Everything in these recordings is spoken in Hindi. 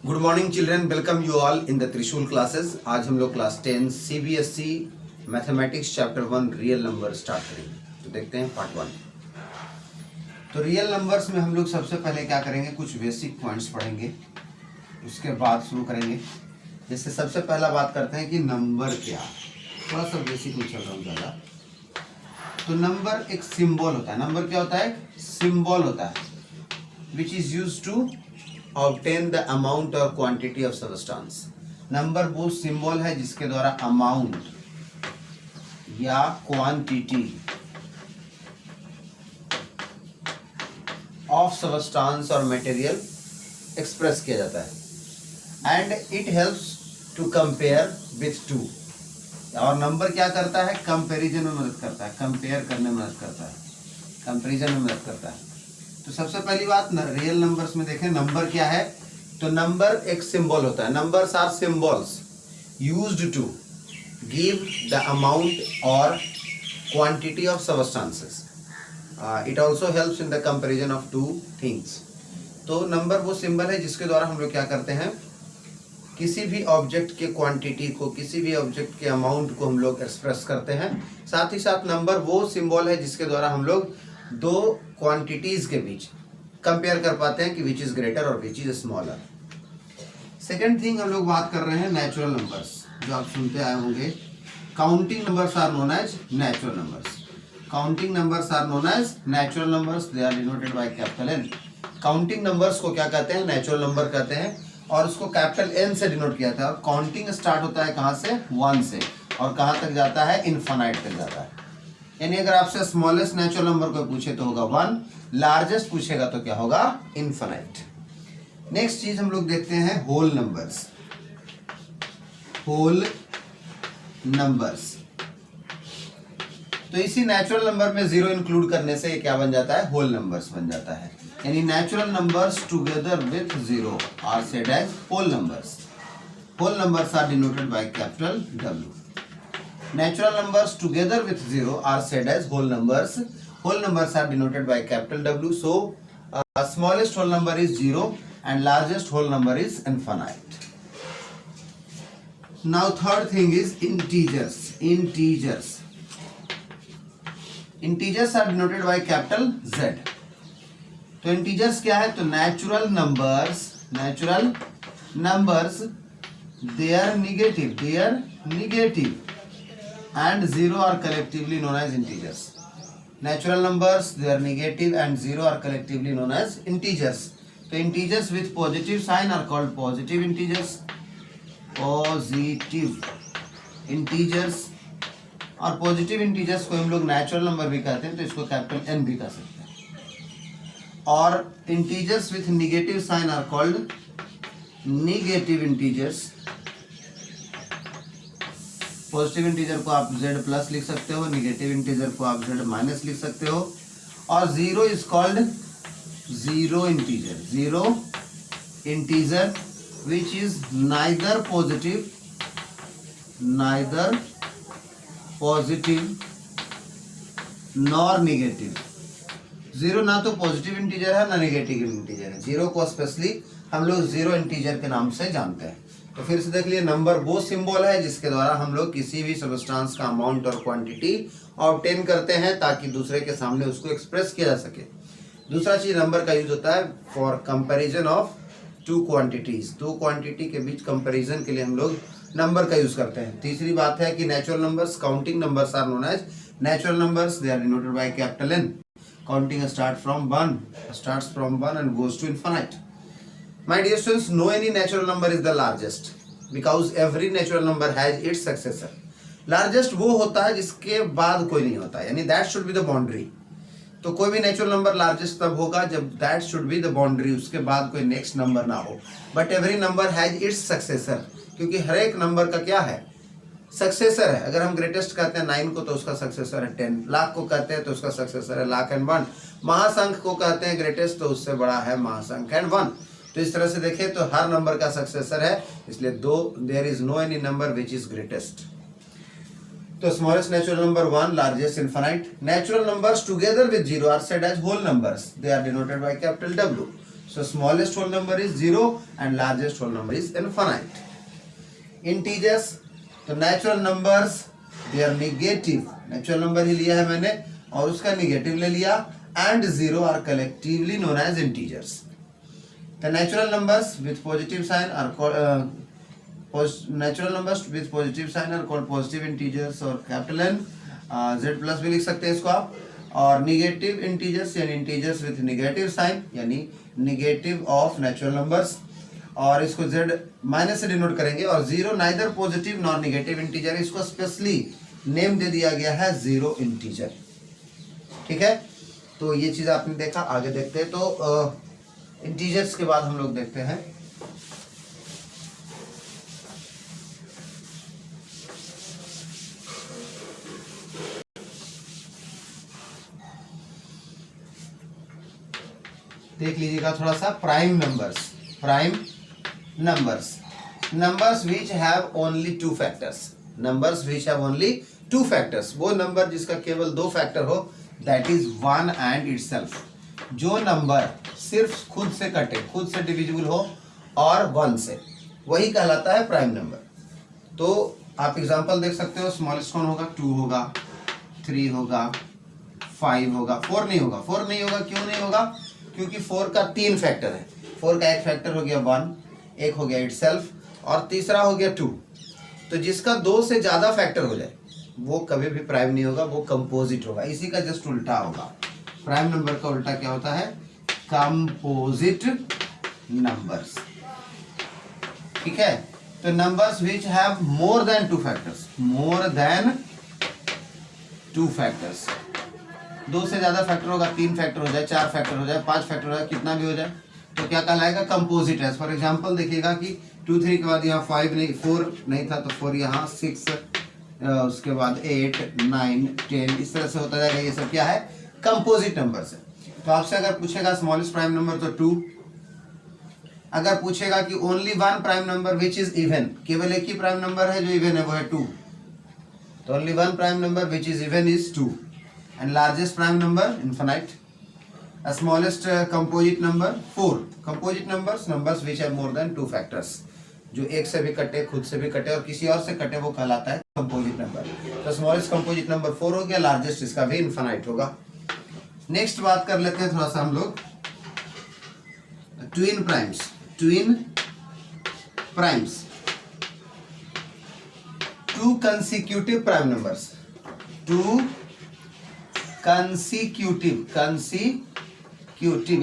Good morning children, welcome you all in the त्रिशूल क्लासेस। आज हम लोग class 10 CBSE mathematics chapter 1 real number start करेंगे। तो देखते हैं पार्ट 1। तो रियल नंबर्स में हम लोग सबसे पहले क्या करेंगे, कुछ बेसिक पॉइंट्स पढ़ेंगे, उसके बाद शुरू करेंगे। जैसे सबसे पहला बात करते हैं कि नंबर क्या, थोड़ा सा बेसिक में चल रहा हूँ ज़्यादा। तो नंबर एक सिंबल होता है। नंबर क्या होता है? सिंबल होता है, which is use to obtain the amount or quantity of substance। Number वो सिंबल है जिसके द्वारा अमाउंट या क्वांटिटी ऑफ सबस्टांस और मटेरियल एक्सप्रेस किया जाता है। And it helps to compare with two. और नंबर क्या करता है? कंपैरिजन में मदद करता है, कंपेयर करने में मदद करता है, कंपैरिजन में मदद करता है। तो सबसे पहली बात रियल नंबर्स में देखें, नंबर क्या है? तो नंबर एक सिंबल होता है। Numbers are symbols used to give the amount और quantity of substances. It also helps in the comparison of two things. तो नंबर वो सिंबल है जिसके द्वारा हम लोग क्या करते हैं, किसी भी ऑब्जेक्ट के क्वांटिटी को, किसी भी ऑब्जेक्ट के अमाउंट को हम लोग एक्सप्रेस करते हैं। साथ ही साथ नंबर वो सिंबल है जिसके द्वारा हम लोग दो क्वांटिटीज के बीच कंपेयर कर पाते हैं कि विच इज ग्रेटर और which is smaller. Second thing हम लोग बात कर रहे हैं नेचुरल नंबर्स, जो आप सुनते आए होंगे। Counting numbers are known as natural numbers. Counting numbers are known as natural numbers, they are denoted by capital N. Counting numbers को क्या कहते हैं? नेचुरल नंबर कहते हैं, और उसको कैपिटल एन से डिनोट किया था। और काउंटिंग स्टार्ट होता है कहाँ से? 1 से, और कहाँ तक जाता है? इनफाइनाइट तक जाता है। यानी अगर आपसे स्मॉलेस्ट नेचुरल नंबर को पूछे तो होगा 1, लार्जेस्ट पूछेगा तो क्या होगा? इनफाइनाइट। नेक्स्ट चीज हम लोग देखते हैं होल नंबर्स। होल नंबर्स, तो इसी नेचुरल नंबर में 0 इंक्लूड करने से ये क्या बन जाता है? होल नंबर्स बन जाता है। यानी natural numbers together with 0 are said as whole numbers. Whole numbers are denoted by capital W। Natural numbers together with 0 are said as whole numbers. Whole numbers are denoted by capital W. So, smallest whole number is 0 and largest whole number is infinite. Now, third thing is integers. Integers. Integers are denoted by capital Z. तो integers क्या है? तो natural numbers. Natural numbers. They are negative. And 0 are collectively known as integers. Natural numbers, they are negative, and 0 are collectively known as integers. So integers with positive sign are called positive integers. Positive integers, और positive integers को हम लोग natural number भी कहते हैं, तो इसको capital N भी कह सकते हैं। और integers with negative sign are called negative integers. Positive integer को आप z प्लस लिख सकते हो, निगेटिव इंटीजर को आप z माइनस लिख सकते हो। और 0 is called zero integer. Zero integer which is neither positive nor negative. Zero ना तो पॉजिटिव इंटीजर है ना निगेटिव इंटीजर है। जीरो को स्पेशली हम लोग जीरो इंटीजर के नाम से जानते हैं। तो फिर से देख लिए, नंबर वो सिंबल है जिसके द्वारा हम लोग किसी भी सबस्टांस का अमाउंट और क्वांटिटी ऑब्टेन करते हैं ताकि दूसरे के सामने उसको एक्सप्रेस किया जा सके। दूसरा चीज नंबर का यूज होता है for comparison of two quantities. दो क्वांटिटी के बीच कंपैरिजन के लिए हम लोग नंबर का यूज करते हैं। तीसरी बात है कि natural numbers, counting numbers are known as natural numbers, they are denoted by capital N। Counting starts from 1 and goes to infinite. My dear students, no any natural number is the largest because every natural number has its successor. Largest वो होता है जिसके बाद कोई नहीं होता, यानी that should be the boundary। तो कोई भी नेचुरल नंबर लार्जेस्ट तब होगा जब that should be the boundary, उसके बाद कोई नेक्स्ट नंबर ना हो। But every number has its successor, क्योंकि हर एक नंबर का क्या है? सक्सेसर है। अगर हम ग्रेटेस्ट कहते हैं 9 को तो उसका सक्सेसर है 10, लाख को कहते हैं तो उसका सक्सेसर है लाख एंड 1, महासंख्य को कहते हैं ग्रेटेस्ट तो उससे बड़ा है महासंख्य एंड 1। तो इस तरह से देखें तो हर नंबर का सक्सेसर है, इसलिए there is no any number which is greatest. तो smallest natural number 1, largest infinite. Natural numbers together with 0 are said as whole numbers, they are denoted by capital W। So smallest whole number is 0 and largest whole number is infinite. Integers, तो natural numbers they are negative. Natural number ही लिया है मैंने और उसका negative ले लिया, and 0 are collectively known as integers. The natural numbers with positive sign are called natural numbers with positive sign are called positive integers और capital N Z plus भी लिख सकते हैं इसको आप, और निगेटिव इंटीजर्स यानी इंटीजर्स विथ निगेटिव साइन यानी निगेटिव ऑफ नेचुरल नंबर्स, और इसको Z माइनस से डिनोट करेंगे, और zero neither positive nor negative integer, इसको स्पेशली नेम दे दिया गया है जीरो इंटीजर। ठीक है, तो ये चीज़ आपने देखा। आगे देखते हैं, तो इंटीजर्स के बाद हम लोग देखते हैं देख लीजिएगा थोड़ा सा prime numbers. Prime numbers, numbers which have only two factors, numbers which have only two factors, वो नंबर जिसका केवल दो फैक्टर हो, दैट इज 1 एंड इटसेल्फ। जो नंबर सिर्फ खुद से कटे, खुद से डिविजिबल हो और 1 से, वही कहलाता है प्राइम नंबर। तो आप एग्जांपल देख सकते हो, स्मॉलेस्ट कौन होगा, 2 होगा, 3 होगा, 5 होगा, 4 नहीं होगा। 4 नहीं होगा, क्यों नहीं होगा, क्योंकि 4 का 3 फैक्टर है। 4 का एक फैक्टर हो गया 1, एक हो गया इटसेल्फ, और तीसरा हो गया 2। तो जिसका 2 से ज़्यादा फैक्टर हो जाए वो कभी भी प्राइम नहीं होगा, वो कंपोजिट होगा। इसी का जस्ट उल्टा होगा। प्राइम नंबर का उल्टा क्या होता है, कंपोजिट नंबर्स। ठीक है, तो numbers which have more than 2 factors, more than 2 factors, 2 से ज्यादा फैक्टर होगा, 3 फैक्टर हो जाए, 4 फैक्टर हो जाए, 5 फैक्टर हो जाए, कितना भी हो जाए, तो क्या कहलाएगा, कंपोजिट है। फॉर एग्जांपल देखिएगा कि 2 3 के बाद यहाँ 5 नहीं, 4 नहीं था तो 4 यहाँ, 6 उसके बाद 8 9 10, इस तरह से होता जाएगा। ये सब क्या है, कंपोजिट नंबर है। तो आपसे अगर पूछेगा स्मॉलेस्ट प्राइम नंबर तो 2, अगर पूछेगा कि only 1 prime number which is even, केवल एक ही प्राइम नंबर है जो इवन है, वो है 2, तो only 1 prime number which is even is 2, and largest prime number infinite. A smallest composite number 4. Composite numbers which have more than 2 factors, जो एक से भी कटे, खुद से भी कटे और किसी और से कटे, वो कहलाता है कंपोजिट नंबर। तो स्मॉलेस्ट कंपोजिट नंबर 4 हो गया, लार्जेस्ट इसका भी इनफाइनाइट होगा। नेक्स्ट बात कर लेते हैं थोड़ा सा हम लोग twin primes. Twin primes, 2 consecutive prime numbers, 2 consecutive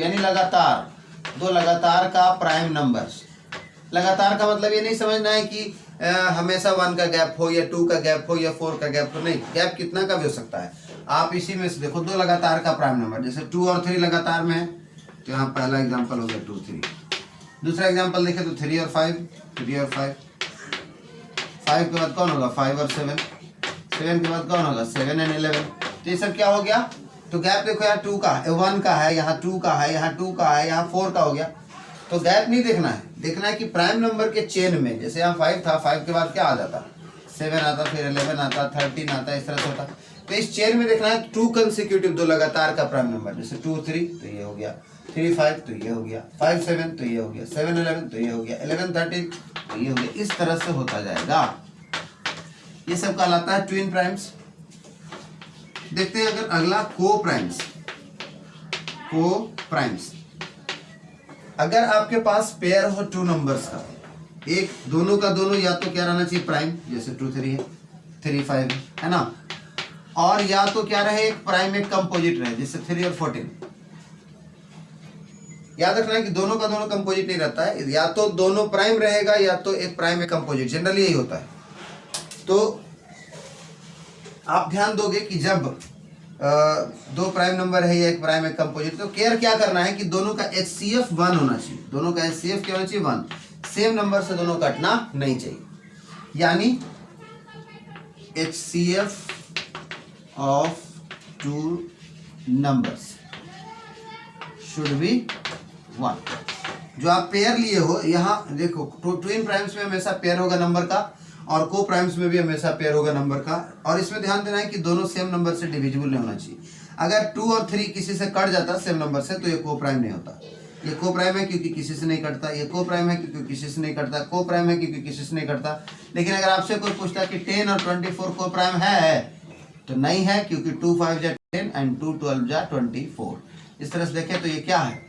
यानी लगातार, 2 लगातार का प्राइम नंबर्स। लगातार का मतलब ये नहीं समझना है कि हमेशा 1 का गैप हो या 2 का गैप हो या 4 का गैप हो, नहीं, गैप कितना का भी हो सकता है। आप इसी में से देखो 2 लगातार का प्राइम नंबर, जैसे 2 और 3 लगातार में है, तो यहाँ पहला एग्जांपल हो गया 2 3। दूसरा एग्जांपल देखें तो 3 और 5, 3 और 5, 5 के बाद कौन होगा, 5 और 7, 7 के बाद कौन होगा, 7 एंड 11। तो ये सब क्या हो गया, तो गैप देखो, यहाँ 2 का है, 1 का है, यहाँ 2 का है, यहाँ 2 का है, यहाँ 4 का हो गया। तो गैप नहीं देखना है, देखना है कि प्राइम नंबर के चेन में, जैसे यहाँ 5 था, 5 के बाद क्या आ जाता, 7 आता, फिर 11 आता, 13 आता, इस तरह से होता। तो इस चेन में देखना है 2 कंसेक्यूटिव, 2 लगातार का प्राइम नंबर, जैसे 2 3 तो ये हो गया, 3 5 तो ये हो गया, 5 7 तो ये हो गया, 7 11 तो ये हो गया, 11 13 तो ये हो गया, इस तरह से होता जाएगा। ये सब कहलाता है ट्विन प्राइम्स। देखते हैं अगर अगला को प्राइम्स। को प्राइम्स, अगर आपके पास पेयर हो 2 नंबर्स का, एक दोनों का दोनों या तो क्या रहना चाहिए, प्राइम, जैसे 2 3 है, 3 5 है ना, और या तो क्या रहे, एक प्राइम एक कंपोजिट रहे, जैसे 3 और 14। याद रखना है कि दोनों का दोनों कंपोजिट नहीं रहता है, या तो दोनों प्राइम रहेगा या तो एक प्राइम एक कंपोजिट, जनरली यही होता है। तो आप ध्यान दोगे कि जब 2 प्राइम नंबर है या एक प्राइम एक कंपोजिट, तो केयर क्या करना है कि दोनों का HCF 1 होना चाहिए, दोनों का HCF क्या होना चाहिए, 1, सेम नंबर से दोनों कटना नहीं चाहिए, यानी HCF of 2 numbers should be 1। जो आप पेयर लिए हो, यहाँ देखो ट्विन प्राइम्स में हमेशा पेयर होगा नंबर का, और को प्राइम्स में भी हमेशा पेयर होगा नंबर का, और इसमें ध्यान देना है कि दोनों सेम नंबर से डिविजिबल नहीं होना चाहिए। अगर 2 और 3 किसी से कट जाता सेम नंबर से, तो ये को प्राइम नहीं होता। ये को प्राइम है क्योंकि किसी से नहीं कटता, ये को प्राइम है क्योंकि किसी से नहीं कटता, को प्राइम है क्योंकि किसी से नहीं कटता। लेकिन अगर आपसे कोई पूछता कि 10 और 24 को प्राइम है तो नहीं है, क्योंकि 2 5 जा 10 एंड 2 12 जा 24। इस तरह से देखें तो ये क्या है,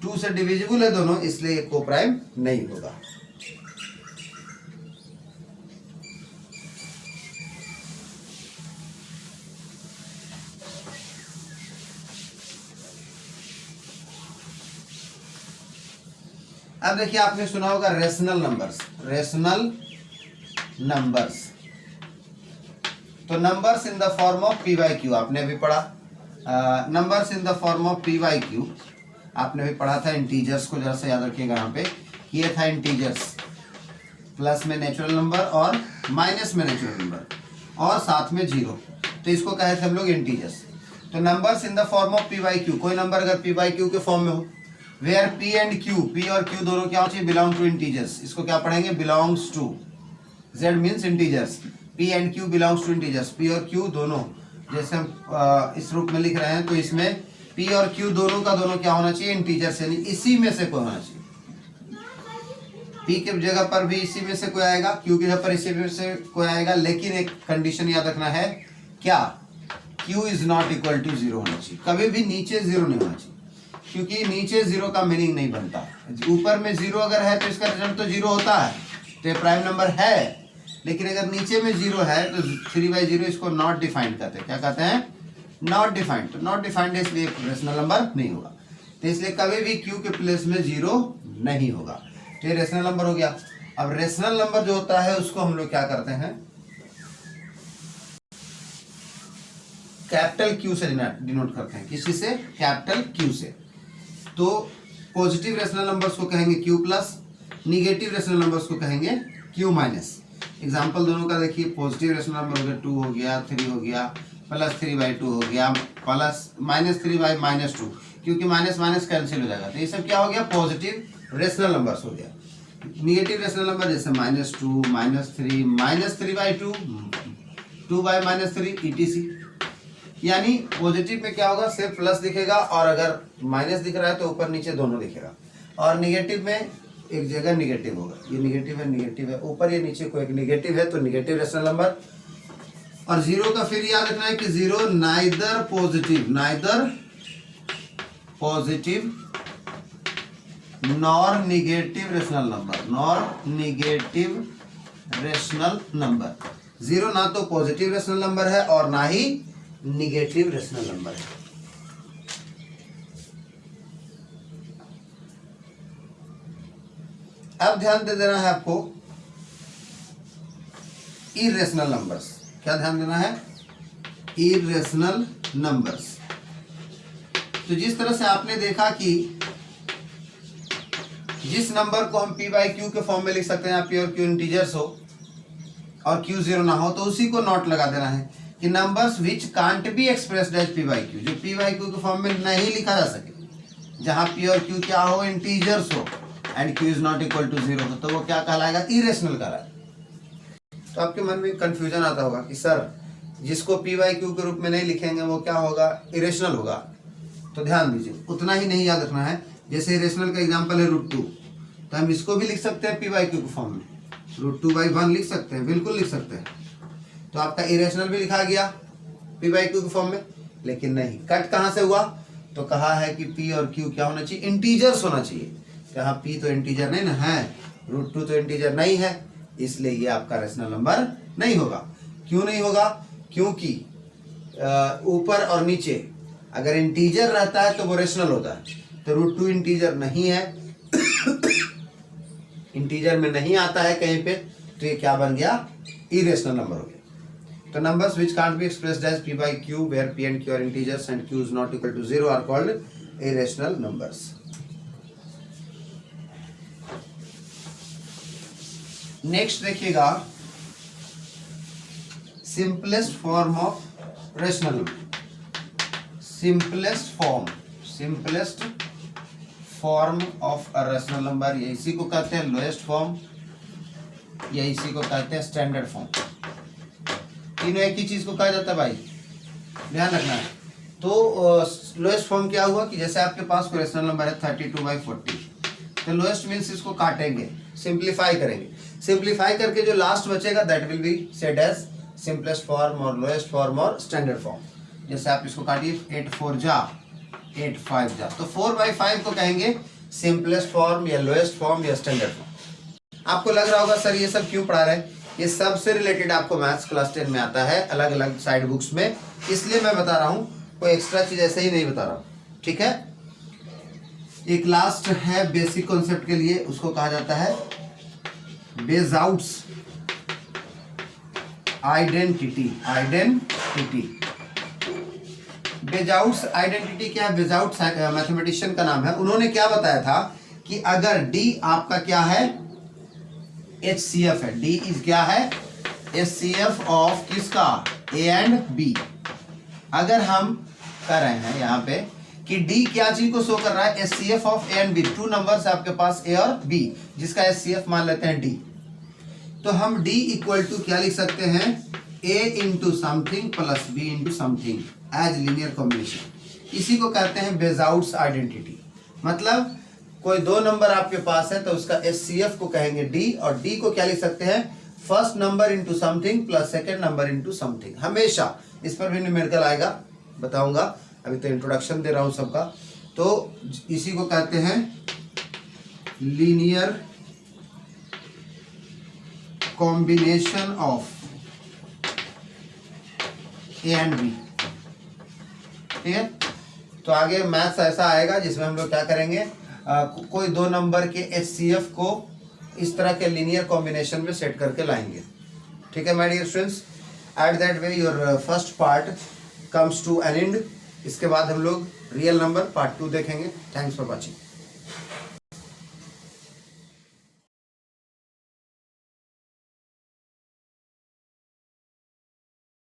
2 से डिविजिबल है दोनों, इसलिए ये को प्राइम नहीं होगा। अब देखिए आपने सुना होगा रेशनल नंबर्स, रेशनल नंबर्स। तो numbers in the form of P Y Q आपने अभी पढ़ा, numbers in the form of P Y Q आपने भी पढ़ा था। इंटीजर्स को जरा सा याद रखिएगा, यहाँ पे ये था इंटीजर्स, प्लस में नेचुरल नंबर और माइनस में नेचुरल नंबर और साथ में जीरो, तो इसको कहे थे हम लोग इंटीजर्स। तो numbers in the form of P Y Q, कोई नंबर अगर पी वाई क्यू के फॉर्म में हो, where P and Q, P और क्यू दोनों क्या होते हैं, बिलोंग टू इंटीजर्स। इसको क्या पढ़ेंगे, belongs to, Z means integers, P and Q belongs to integers. P और क्यू दोनों, जैसे हम इस रूप में लिख रहे हैं, तो इसमें पी और क्यू दोनों का दोनों क्या होना चाहिए, इंटीजर्स, यानी इसी में से कोई होना चाहिए। पी के जगह पर भी इसी में से कोई आएगा, क्यू की जगह पर इसी में से कोई आएगा, लेकिन एक कंडीशन याद रखना है, क्या, Q is not equal to zero होना चाहिए, कभी भी नीचे जीरो नहीं होना चाहिए, क्योंकि नीचे जीरो का मीनिंग नहीं बनता। ऊपर में जीरो अगर है तो इसका रिजल्ट तो जीरो होता है, तो ये प्राइम नंबर है। लेकिन अगर नीचे में जीरो है तो 3/0 इसको नॉट डिफाइंड करते हैं, क्या कहते हैं, नॉट डिफाइंड। तो नॉट डिफाइंड है, इसलिए रेशनल नंबर नहीं होगा। तो इसलिए कभी भी क्यू के प्लेस में जीरो नहीं होगा, तो ये रेशनल नंबर हो गया। अब रेशनल नंबर जो होता है उसको हम लोग क्या करते हैं, कैपिटल क्यू से डिनोट करते हैं, किसी से, कैपिटल क्यू से। तो पॉजिटिव रेशनल नंबर्स को कहेंगे Q plus, negative rational numbers को कहेंगे क्यू माइनस। एग्जाम्पल दोनों का देखिए, पॉजिटिव रेशनल नंबर हो गया 2 हो गया, 3 हो गया, प्लस 3/2 हो गया, प्लस -3/-2, क्योंकि माइनस माइनस कैंसिल हो जाएगा, तो ये सब क्या हो गया, पॉजिटिव रेशनल नंबर्स हो गया। निगेटिव रेशनल नंबर जैसे -2, -3, -3/2, 2/-3 etc। यानी पॉजिटिव में क्या होगा, सिर्फ प्लस दिखेगा, और अगर माइनस दिख रहा है तो ऊपर नीचे दोनों दिखेगा। और निगेटिव में एक जगह निगेटिव होगा, ये निगेटिव है, ऊपर ये नीचे को एक निगेटिव है, तो निगेटिव रेशनल नंबर। और जीरो का फिर याद रखना है कि zero neither positive nor negative rational number. Zero ना तो पॉजिटिव रेशनल नंबर है और ना ही निगेटिव रेशनल नंबर है। अब ध्यान दे देना है आपको इरेशनल नंबर्स। क्या ध्यान देना है, इरेशनल नंबर्स। तो जिस तरह से आपने देखा कि जिस नंबर को हम p/q के फॉर्म में लिख सकते हैं, p और q इंटीजर्स हो और q जीरो ना हो, तो उसी को नोट लगा देना है कि numbers which can't be expressed as p/q, जो p/q के फॉर्म में नहीं लिखा जा सके, जहां p और q क्या हो, इंटीजर्स हो, and q is not equal to zero हो, तो वो क्या कहलाएगा, इरेशनल कहलाएगा। तो आपके मन में कंफ्यूजन आता होगा कि सर जिसको p/q के रूप में नहीं लिखेंगे वो क्या होगा, इरेशनल होगा। तो ध्यान दीजिए, उतना ही नहीं याद रखना है। जैसे इरेशनल का एग्जांपल है √2, तो हम इसको भी लिख सकते हैं p/q के फॉर्म में, √2/1 लिख सकते हैं, बिल्कुल लिख सकते हैं। तो आपका इरेशनल भी लिखा गया p/q के फॉर्म में, लेकिन नहीं, कट कहाँ से हुआ, तो कहा है कि p और q क्या होना चाहिए, इंटीजर्स होना चाहिए। यहाँ p तो इंटीजर नहीं ना है, √2 तो इंटीजर नहीं है, इसलिए ये आपका रेशनल नंबर नहीं होगा। क्यों नहीं होगा, क्योंकि ऊपर और नीचे अगर इंटीजर रहता है तो वो रेशनल होता है, तो √2 इंटीजर नहीं है, इंटीजर में नहीं आता है कहीं पे, तो ये क्या बन गया, इरेशनल नंबर हो गया। तो numbers which can't be expressed as p/q where p and q are integers and q is not equal to 0 are called irrational numbers। Next देखिएगा, simplest form of rational number. Simplest form of a rational number, ये इसी को कहते हैं लोएस्ट फॉर्म, या इसी को कहते हैं स्टैंडर्ड फॉर्म। तीनों एक ही चीज को कहा जाता है भाई, ध्यान रखना है। तो लोएस्ट फॉर्म क्या हुआ कि जैसे आपके पास कोई रेशनल नंबर है 32/40, तो लोएस्ट मीन्स इसको काटेंगे, सिंप्लीफाई करेंगे, सिंप्लीफाई करके जो लास्ट बचेगा that will be said as simplest form और लोएस्ट फॉर्म और स्टैंडर्ड फॉर्म। जैसे आप इसको काटिए 8 4 जा 8 5 जा, तो 4/5 को कहेंगे सिंपलेस्ट फॉर्म या लोएस्ट फॉर्म या स्टैंडर्ड फॉर्म। आपको लग रहा होगा सर ये सब क्यों पढ़ा रहे हैं, ये सब से रिलेटेड आपको मैथ्स क्लास 10 में आता है अलग अलग साइड बुक्स में, इसलिए मैं बता रहा हूँ, कोई एक्स्ट्रा चीज ऐसे ही नहीं बता रहा हूँ। ठीक है, एक लास्ट है बेसिक कॉन्सेप्ट के लिए, उसको कहा जाता है बेजआउट्स आइडेंटिटी। बेजआउट्स आइडेंटिटी क्या है, बेजआउट्स मैथमेटिशियन का नाम है, उन्होंने क्या बताया था कि अगर डी आपका क्या है HCF है, डी इज क्या है HCF ऑफ किसका A एंड B। अगर हम कर रहे हैं यहाँ पे कि D क्या चीज को शो कर रहा है, HCF of A and B, two numbers आपके पास A और B जिसका HCF मान लेते हैं D, तो हम D इक्वल टू क्या लिख सकते हैं A into something plus B into something as linear combination. इसी को कहते हैं बेजआउट्स आइडेंटिटी। मतलब कोई दो नंबर आपके पास है तो उसका HCF को कहेंगे D, और D को क्या लिख सकते हैं first number into something plus second number into something. हमेशा इस पर भी न्यूमेरिकल आएगा, बताऊंगा, अभी तो इंट्रोडक्शन दे रहा हूं सबका। तो इसी को कहते हैं linear combination of A and B। ठीक है, तो आगे मैथ्स ऐसा आएगा जिसमें हम लोग क्या करेंगे, कोई दो नंबर के HCF को इस तरह के लीनियर कॉम्बिनेशन में सेट करके लाएंगे। ठीक है my dear students, at that way your first part comes to an end. इसके बाद हम लोग रियल नंबर पार्ट 2 देखेंगे। Thanks for watching.